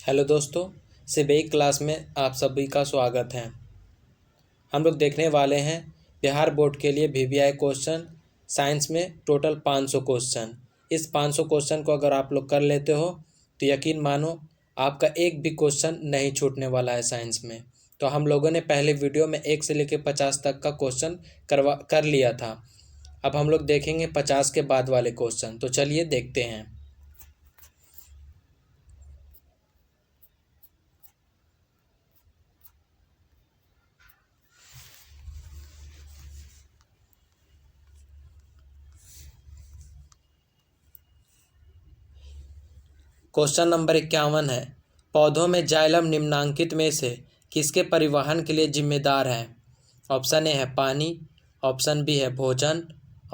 Hello दोस्तों, सिबेई class में आप सभी का स्वागत है। हम लोग देखने वाले हैं बिहार बोर्ड के लिए वीवीआई क्वेश्चन साइंस में टोटल 500 क्वेश्चन। इस 500 क्वेश्चन को अगर आप लोग कर लेते हो तो यकीन मानो आपका एक भी क्वेश्चन नहीं छूटने वाला है साइंस में। तो हम लोगों ने पहले वीडियो में 1 से लेकर 50 तक का क्वेश्चन कर लिया था। अब हम लोग देखेंगे 50 के बाद वाले क्वेश्चन। तो चलिए देखते हैं। क्वेश्चन नंबर 51 है, पौधों में जाइलम निम्नांकित में से किसके परिवहन के लिए जिम्मेदार है? ऑप्शन ए है पानी, ऑप्शन बी है भोजन,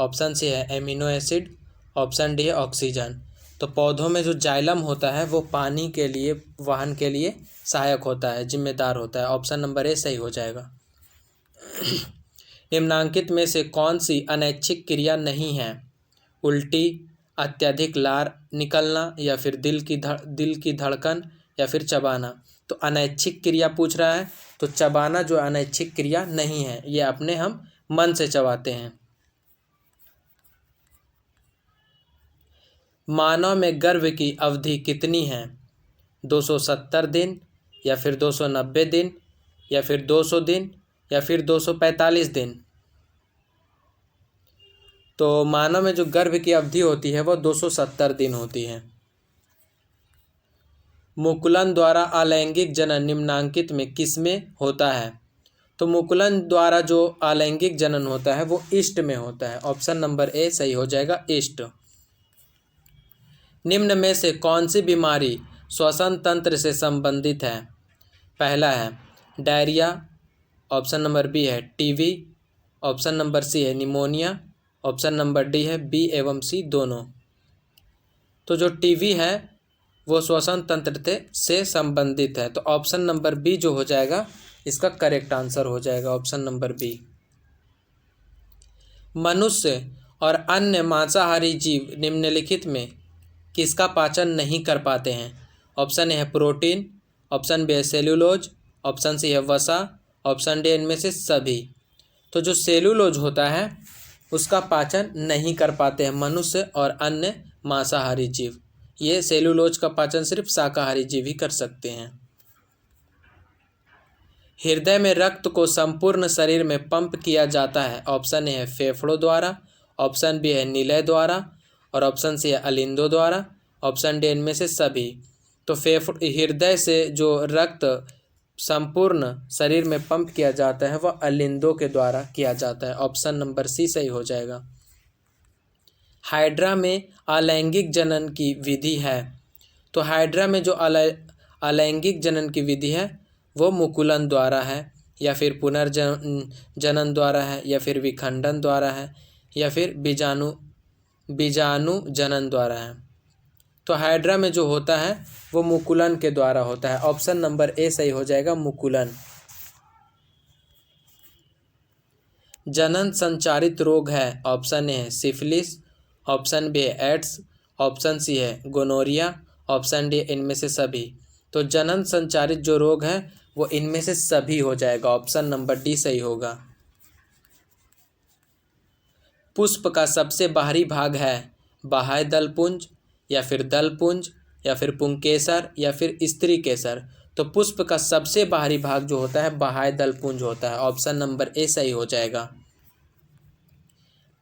ऑप्शन सी है एमिनो एसिड, ऑप्शन डी है ऑक्सीजन। तो पौधों में जो जाइलम होता है वो पानी के लिए वहन के लिए सहायक होता है, जिम्मेदार होता है। ऑप्शन नंबर ए सही हो जाएगा। निम्नांकित में से कौन सी अनैच्छिक क्रिया नहीं है? उल्टी, अत्यधिक लार निकलना, या फिर दिल की धड़कन, या फिर चबाना। तो अनैच्छिक क्रिया पूछ रहा है, तो चबाना जो अनैच्छिक क्रिया नहीं है, ये अपने हम मन से चबाते हैं। मानव में गर्भ की अवधि कितनी है? 270 दिन, या फिर 290 दिन, या फिर 200 दिन, या फिर 245 दिन। तो मानव में जो गर्भ की अवधि होती है वो 270 दिन होती है। मुकुलन द्वारा अलैंगिक जनन निम्नांकित में किसमें होता है? तो मुकुलन द्वारा जो अलैंगिक जनन होता है वो ईस्ट में होता है। ऑप्शन नंबर ए सही हो जाएगा, ईस्ट। निम्न में से कौन सी बीमारी श्वसन तंत्र से संबंधित है? पहला है डायरिया, ऑप्शन नंबर बी है टीबी, ऑप्शन नंबर सी है निमोनिया, ऑप्शन नंबर डी है बी एवं सी दोनों। तो जो टीबी है वो श्वसन तंत्र से संबंधित है। तो ऑप्शन नंबर बी जो हो जाएगा इसका करेक्ट आंसर हो जाएगा, ऑप्शन नंबर बी। मनुष्य और अन्य मांसाहारी जीव निम्नलिखित में किसका पाचन नहीं कर पाते हैं? ऑप्शन ए है प्रोटीन, ऑप्शन बी है सेल्यूलोज, ऑप्शन सी है वसा, ऑप्शन डी इनमें से सभी। तो जो सेल्यूलोज होता है उसका पाचन नहीं कर पाते हैं मनुष्य और अन्य मांसाहारी जीव। ये सेल्यूलोज का पाचन सिर्फ शाकाहारी जीव ही कर सकते हैं। हृदय में रक्त को संपूर्ण शरीर में पंप किया जाता है। ऑप्शन ए है फेफड़ों द्वारा, ऑप्शन बी है निलय द्वारा, और ऑप्शन सी है अलिंदों द्वारा, ऑप्शन डी इनमें से सभी। तो हृदय से जो रक्त संपूर्ण शरीर में पंप किया जाता है वह अलिंदों के द्वारा किया जाता है। ऑप्शन नंबर सी सही हो जाएगा। हाइड्रा में अलैंगिक जनन की विधि है। तो हाइड्रा में जो अलैंगिक जनन की विधि है वो मुकुलन द्वारा है, या फिर पुनर्जनन द्वारा है, या फिर विखंडन द्वारा है, या फिर बीजाणु जनन द्वारा है। तो हाइड्रा में जो होता है वो मुकुलन के द्वारा होता है। ऑप्शन नंबर ए सही हो जाएगा, मुकुलन। जनन संचारित रोग है। ऑप्शन ए है सिफिलिस, ऑप्शन बी है एड्स, ऑप्शन सी है गोनोरिया, ऑप्शन डी इनमें से सभी। तो जनन संचारित जो रोग है वो इनमें से सभी हो जाएगा। ऑप्शन नंबर डी सही होगा। पुष्प का सबसे बाहरी भाग है बाह्य दलपुंज, या फिर दलपुंज, या फिर पुंकेसर, या फिर स्त्री केसर। तो पुष्प का सबसे बाहरी भाग जो होता है बाह्य दलपुंज होता है। ऑप्शन नंबर ए सही हो जाएगा।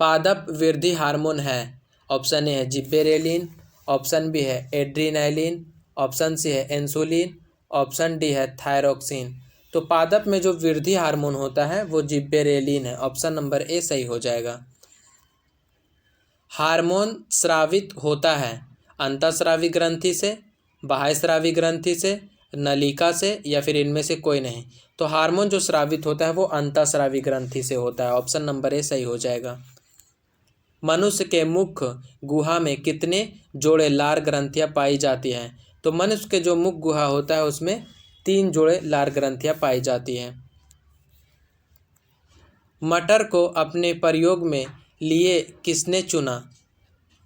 पादप वृद्धि हार्मोन है। ऑप्शन ए है जिब्बेरेलिन, ऑप्शन बी है एड्रीनालिन, ऑप्शन सी है इंसुलिन, ऑप्शन डी है थायरोक्सिन। तो पादप में जो वृद्धि हार्मोन होता है वो जिब्बेरेलिन है। ऑप्शन नंबर ए सही हो जाएगा। हार्मोन स्रावित होता है अंतःस्रावी ग्रंथि से, बाह्यस्रावी ग्रंथि से, नलिका से, या फिर इनमें से कोई नहीं। तो हार्मोन जो स्रावित होता है वो अंतःस्रावी ग्रंथि से होता है। ऑप्शन नंबर ए सही हो जाएगा। मनुष्य के मुख गुहा में कितने जोड़े लार ग्रंथियां पाई जाती हैं? तो मनुष्य के जो मुख गुहा होता है उसमें 3 जोड़े लार ग्रंथियां पाई जाती हैं। मटर को अपने प्रयोग में लिए किसने चुना?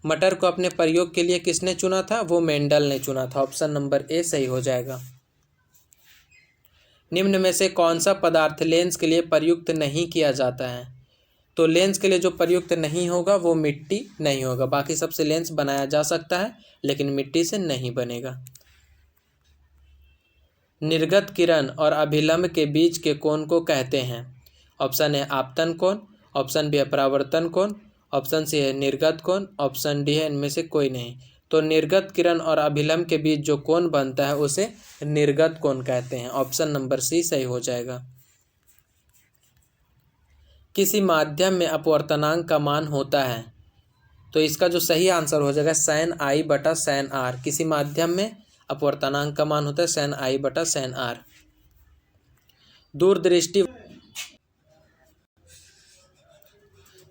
मटर को अपने प्रयोग के लिए किसने चुना था? वो मेंडल ने चुना था। ऑप्शन नंबर ए सही हो जाएगा। निम्न में से कौन सा पदार्थ लेंस के लिए प्रयुक्त नहीं किया जाता है? तो लेंस के लिए जो प्रयुक्त नहीं होगा वो मिट्टी नहीं होगा। बाकी सबसे लेंस बनाया जा सकता है लेकिन मिट्टी से नहीं बनेगा। निर्गत किरण और अभिलंब के बीच के कोण को कहते हैं? ऑप्शन है आपतन कोण, ऑप्शन बी है परावर्तन कोण, ऑप्शन सी है निर्गत कोण, ऑप्शन डी है इनमें से कोई नहीं। तो निर्गत किरण और अभिलंब के बीच जो कोण बनता है उसे निर्गत कोण कहते हैं। ऑप्शन नंबर सी सही हो जाएगा। किसी माध्यम में अपवर्तनांक का मान होता है? तो इसका जो सही आंसर हो जाएगा sin i बटा sin r। किसी माध्यम में अपवर्तनांक का मान होता है sin i बटा sin r।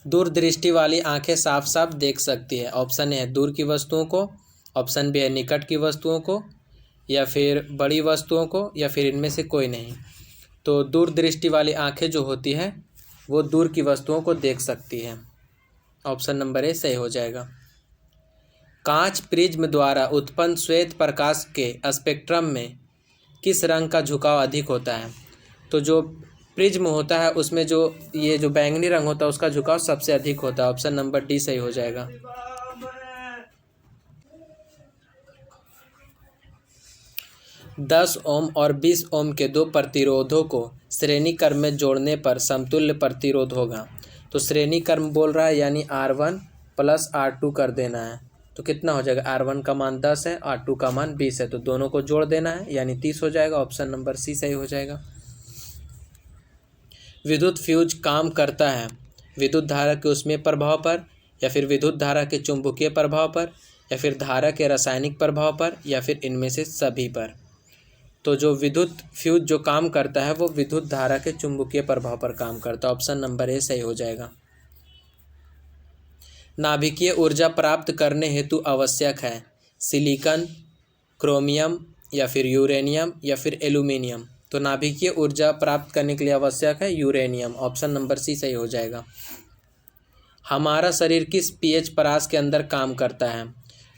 दूरदृष्टि वाली आंखें साफ साफ देख सकती है। ऑप्शन है दूर की वस्तुओं को, ऑप्शन बी है निकट की वस्तुओं को, या फिर बड़ी वस्तुओं को, या फिर इनमें से कोई नहीं। तो दूरदृष्टि वाली आंखें जो होती है वो दूर की वस्तुओं को देख सकती है। ऑप्शन नंबर ए सही हो जाएगा। कांच प्रिज्म द्वारा उत्पन्न श्वेत प्रकाश के स्पेक्ट्रम में किस रंग का झुकाव अधिक होता है? तो जो प्रिज्म होता है उसमें जो ये जो बैंगनी रंग होता है उसका झुकाव सबसे अधिक होता है। ऑप्शन नंबर डी सही हो जाएगा। 10 ओम और 20 ओम के दो प्रतिरोधों को श्रेणी क्रम में जोड़ने पर समतुल्य प्रतिरोध होगा। तो श्रेणी क्रम बोल रहा है यानी R1 प्लस R2 कर देना है। तो कितना हो जाएगा? R1 का मान 10 है, R2 का मान 20 है, तो दोनों को जोड़ देना है यानी 30 हो जाएगा। ऑप्शन नंबर सी सही हो जाएगा। विद्युत फ्यूज काम करता है विद्युत धारा के ऊष्मीय प्रभाव पर, या फिर विद्युत धारा के चुंबकीय प्रभाव पर, या फिर धारा के रासायनिक प्रभाव पर, या फिर इनमें से सभी पर। तो जो विद्युत फ्यूज जो काम करता है वो विद्युत धारा के चुंबकीय प्रभाव पर काम करता है। ऑप्शन नंबर ए सही हो जाएगा। नाभिकीय ऊर्जा प्राप्त करने हेतु आवश्यक है सिलिकॉन, क्रोमियम, या फिर यूरेनियम, या फिर एल्यूमिनियम। तो नाभिकीय ऊर्जा प्राप्त करने के लिए आवश्यक है यूरेनियम। ऑप्शन नंबर सी सही हो जाएगा। हमारा शरीर किस पीएच परास के अंदर काम करता है?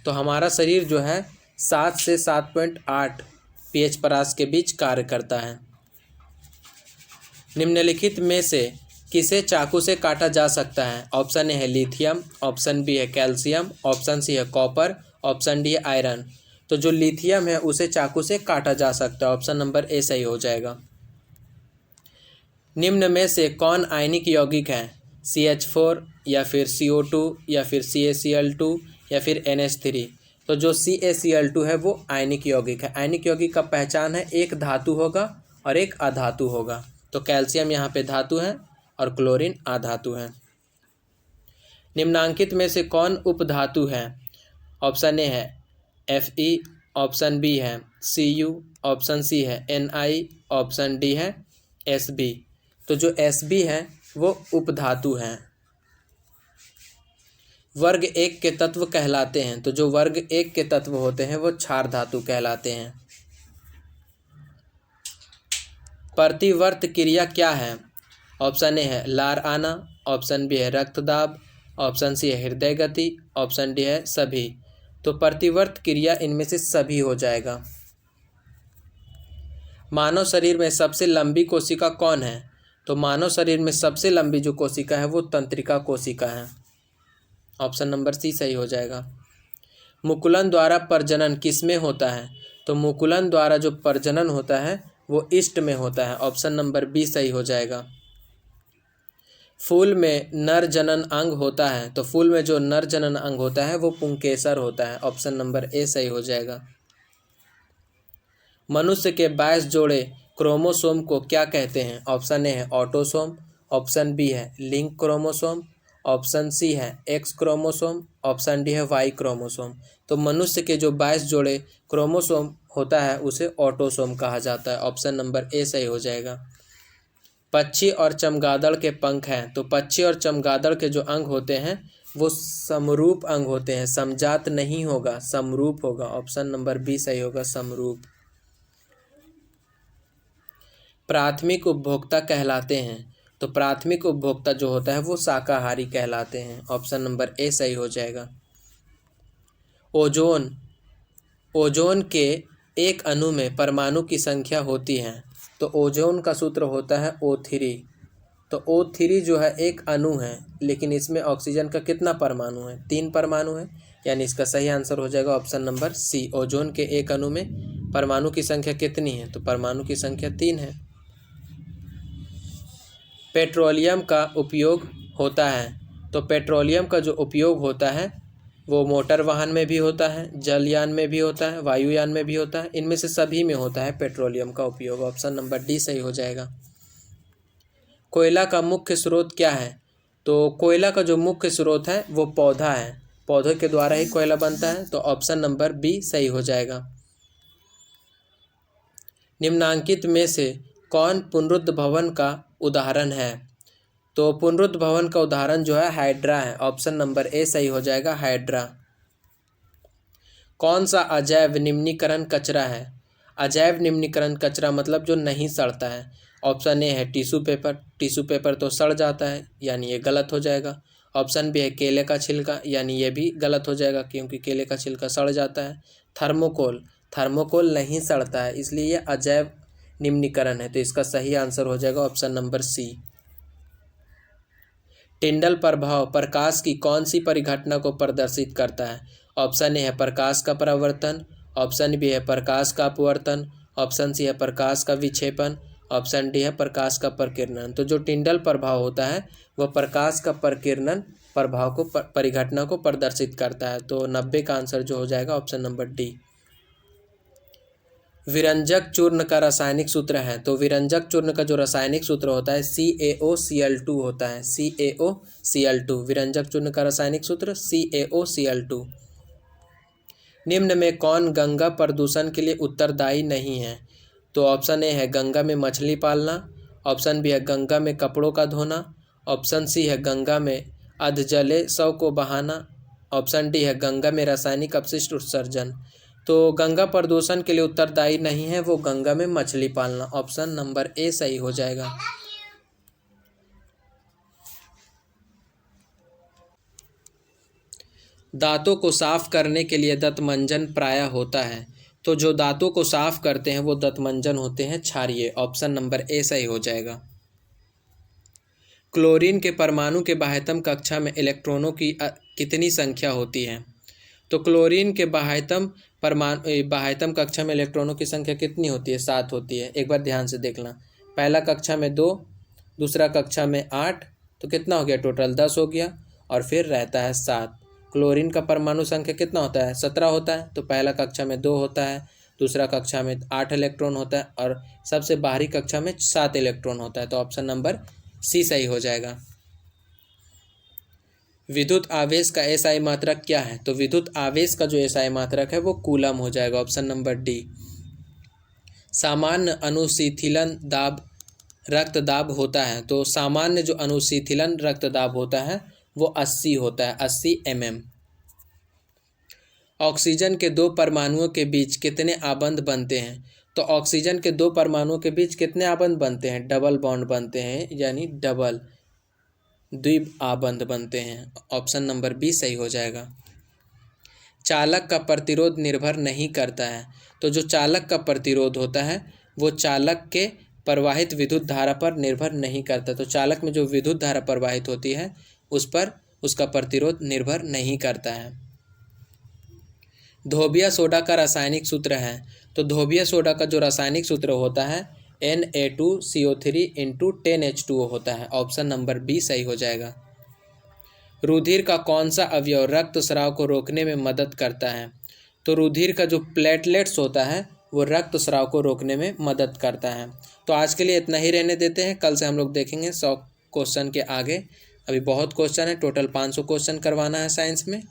तो हमारा शरीर जो है 7 से 7.8 पीएच परास के बीच कार्य करता है। निम्नलिखित में से किसे चाकू से काटा जा सकता है? ऑप्शन ए है लिथियम, ऑप्शन बी है कैल्शियम, ऑप्शन सी है कॉपर, ऑप्शन डी है आयरन। तो जो लिथियम है उसे चाकू से काटा जा सकता है। ऑप्शन नंबर ए सही हो जाएगा। निम्न में से कौन आयनिक यौगिक है? CH4, या फिर CO2, या फिर CaCl2, या फिर NH3। तो जो CaCl2 है वो आयनिक यौगिक है। आयनिक यौगिक का पहचान है एक धातु होगा और एक अधातु होगा। तो कैल्शियम यहाँ पे धातु है और क्लोरीन अधातु है। निम्नांकित में से कौन उपधातु है? ऑप्शन ए है Fe, ऑप्शन बी है Cu, ऑप्शन सी है Ni, ऑप्शन डी है Sb। तो जो Sb है वो उपधातु है। वर्ग 1 के तत्व कहलाते हैं। तो जो वर्ग 1 के तत्व होते हैं वो क्षार धातु कहलाते हैं। प्रतिवर्त क्रिया क्या है? ऑप्शन ए है लार आना, ऑप्शन बी है रक्त दाब, ऑप्शन सी है हृदय गति, ऑप्शन डी है सभी। तो प्रतिवर्त क्रिया इनमें से सभी हो जाएगा। मानव शरीर में सबसे लंबी कोशिका कौन है? तो मानव शरीर में सबसे लंबी जो कोशिका है वो तंत्रिका कोशिका है। ऑप्शन नंबर सी सही हो जाएगा। मुकुलन द्वारा प्रजनन किसमें होता है? तो मुकुलन द्वारा जो प्रजनन होता है वो ईस्ट में होता है। ऑप्शन नंबर बी सही हो जाएगा। फूल में नर जनन अंग होता है। तो फूल में जो नर जनन अंग होता है वो पुंकेसर होता है। ऑप्शन नंबर ए सही हो जाएगा। मनुष्य के 22 जोड़े क्रोमोसोम को क्या कहते हैं? ऑप्शन ए है ऑटोसोम, ऑप्शन बी है लिंक क्रोमोसोम, ऑप्शन सी है एक्स क्रोमोसोम, ऑप्शन डी है वाई क्रोमोसोम। तो मनुष्य के जो 22 जोड़े क्रोमोसोम होता है उसे ऑटोसोम कहा जाता है। ऑप्शन नंबर ए सही हो जाएगा। पक्षी और चमगादड़ के पंख हैं। तो पक्षी और चमगादड़ के जो अंग होते हैं वो समरूप अंग होते हैं, समजात नहीं होगा, समरूप होगा। ऑप्शन नंबर बी सही होगा, समरूप। प्राथमिक उपभोक्ता कहलाते हैं। तो प्राथमिक उपभोक्ता जो होता है वो शाकाहारी कहलाते हैं। ऑप्शन नंबर ए सही हो जाएगा। ओजोन के एक अणु में परमाणु की संख्या होती है। तो ओजोन का सूत्र होता है O3। तो O3 जो है एक अणु है, लेकिन इसमें ऑक्सीजन का कितना परमाणु है? 3 परमाणु है, यानी इसका सही आंसर हो जाएगा ऑप्शन नंबर सी। ओजोन के एक अणु में परमाणु की संख्या कितनी है? तो परमाणु की संख्या 3 है। पेट्रोलियम का उपयोग होता है। तो पेट्रोलियम का जो उपयोग होता है वो मोटर वाहन में भी होता है, जलयान में भी होता है, वायुयान में भी होता है, इनमें से सभी में होता है पेट्रोलियम का उपयोग। ऑप्शन नंबर डी सही हो जाएगा। कोयला का मुख्य स्रोत क्या है? तो कोयला का जो मुख्य स्रोत है वो पौधा है, पौधों के द्वारा ही कोयला बनता है। तो ऑप्शन नंबर बी सही हो जाएगा। निम्नांकित में से कौन पुनरुद्ध भवन का उदाहरण है? तो पुनरुद्ध भवन का उदाहरण जो है हाइड्रा है। ऑप्शन नंबर ए सही हो जाएगा, हाइड्रा। कौन सा अजैव निम्नीकरण कचरा है? अजैव निम्नीकरण कचरा मतलब जो नहीं सड़ता है। ऑप्शन ए है टिश्यू पेपर। टिश्यू पेपर तो सड़ जाता है, यानी ये गलत हो जाएगा। ऑप्शन बी है केले का छिलका, यानी ये भी गलत हो जाएगा क्योंकि केले का छिलका सड़ जाता है। थर्मोकोल, थर्मोकोल नहीं सड़ता है, इसलिए ये अजैव निम्नीकरण है। तो इसका सही आंसर हो जाएगा ऑप्शन नंबर सी। टिंडल प्रभाव प्रकाश की कौन सी परिघटना को प्रदर्शित करता है? ऑप्शन ए है प्रकाश का परावर्तन, ऑप्शन बी है प्रकाश का अपवर्तन, ऑप्शन सी है प्रकाश का विक्षेपण, ऑप्शन डी है प्रकाश का प्रकीर्णन। तो जो टिंडल प्रभाव होता है वह प्रकाश का प्रकीर्णन प्रभाव को परिघटना को प्रदर्शित करता है। तो 90 का आंसर जो हो जाएगा ऑप्शन नंबर डी। विरंजक चूर्ण का रासायनिक सूत्र है। तो विरंजक चूर्ण का जो रासायनिक सूत्र होता है CaOCl2 होता है, CaOCl2। विरंजक चूर्ण का रासायनिक सूत्र CaOCl2। निम्न में कौन गंगा प्रदूषण के लिए उत्तरदायी नहीं है? तो ऑप्शन ए है गंगा में मछली पालना, ऑप्शन बी है गंगा में कपड़ों का धोना, ऑप्शन सी है गंगा में अधजले शव को बहाना, ऑप्शन डी है गंगा में रासायनिक अपशिष्ट उत्सर्जन। तो गंगा प्रदूषण के लिए उत्तरदायी नहीं है वो गंगा में मछली पालना। ऑप्शन नंबर ए सही हो जाएगा। दांतों को साफ करने के लिए दंतमंजन प्रायः होता है। तो जो दांतों को साफ करते हैं वो दंतमंजन होते हैं क्षारीय। ऑप्शन नंबर ए सही हो जाएगा। क्लोरीन के परमाणु के बाह्यतम कक्षा में इलेक्ट्रॉनों की कितनी संख्या होती है? तो क्लोरीन के बाह्यतम कक्षा में इलेक्ट्रॉनों की संख्या कितनी होती है? 7 होती है। एक बार ध्यान से देखना, पहला कक्षा में 2, दूसरा कक्षा में 8, तो कितना हो गया? टोटल 10 हो गया, और फिर रहता है 7। क्लोरीन का परमाणु संख्या कितना होता है? 17 होता है। तो पहला कक्षा में 2 होता है, दूसरा कक्षा में 8 इलेक्ट्रॉन होता है, और सबसे बाहरी कक्षा में 7 इलेक्ट्रॉन होता है। तो ऑप्शन नंबर सी सही हो जाएगा। विद्युत आवेश का एसआई मात्रक क्या है? तो विद्युत आवेश का जो एसआई मात्रक है वो कूलम हो जाएगा। Option number D. सामान्य अनुशीतलन दाब रक्तदाब होता है। तो सामान्य जो अनुशीतलन रक्तदाब होता है वो 80 होता है, 80 mm। ऑक्सीजन के 2 परमाणुओं के बीच कितने आबंध बनते हैं? तो ऑक्सीजन के 2 परमाणुओं के बीच कितने आबंध बनते हैं? डबल बॉन्ड बनते हैं, यानी डबल द्विब आबंध बनते हैं। ऑप्शन नंबर बी सही हो जाएगा। चालक का प्रतिरोध निर्भर नहीं करता है। तो जो चालक का प्रतिरोध होता है वो चालक के प्रवाहित विद्युत धारा पर निर्भर नहीं करता। तो चालक में जो विद्युत धारा प्रवाहित होती है उस पर उसका प्रतिरोध निर्भर नहीं करता है। धोबिया सोडा का रासायनिक सूत्र है। तो धोबिया सोडा का जो रासायनिक सूत्र होता है Na2CO3 × 10H2O होता है। ऑप्शन नंबर बी सही हो जाएगा। रुधिर का कौन सा अवयव रक्तस्राव को रोकने में मदद करता है? तो रुधिर का जो प्लेटलेट्स होता है वो रक्तस्राव को रोकने में मदद करता है। तो आज के लिए इतना ही रहने देते हैं, कल से हम लोग देखेंगे 100 क्वेश्चन के आगे। अभी बहुत क्वेश्चन है, टोटल 500 क्वेश्चन करवाना है साइंस में।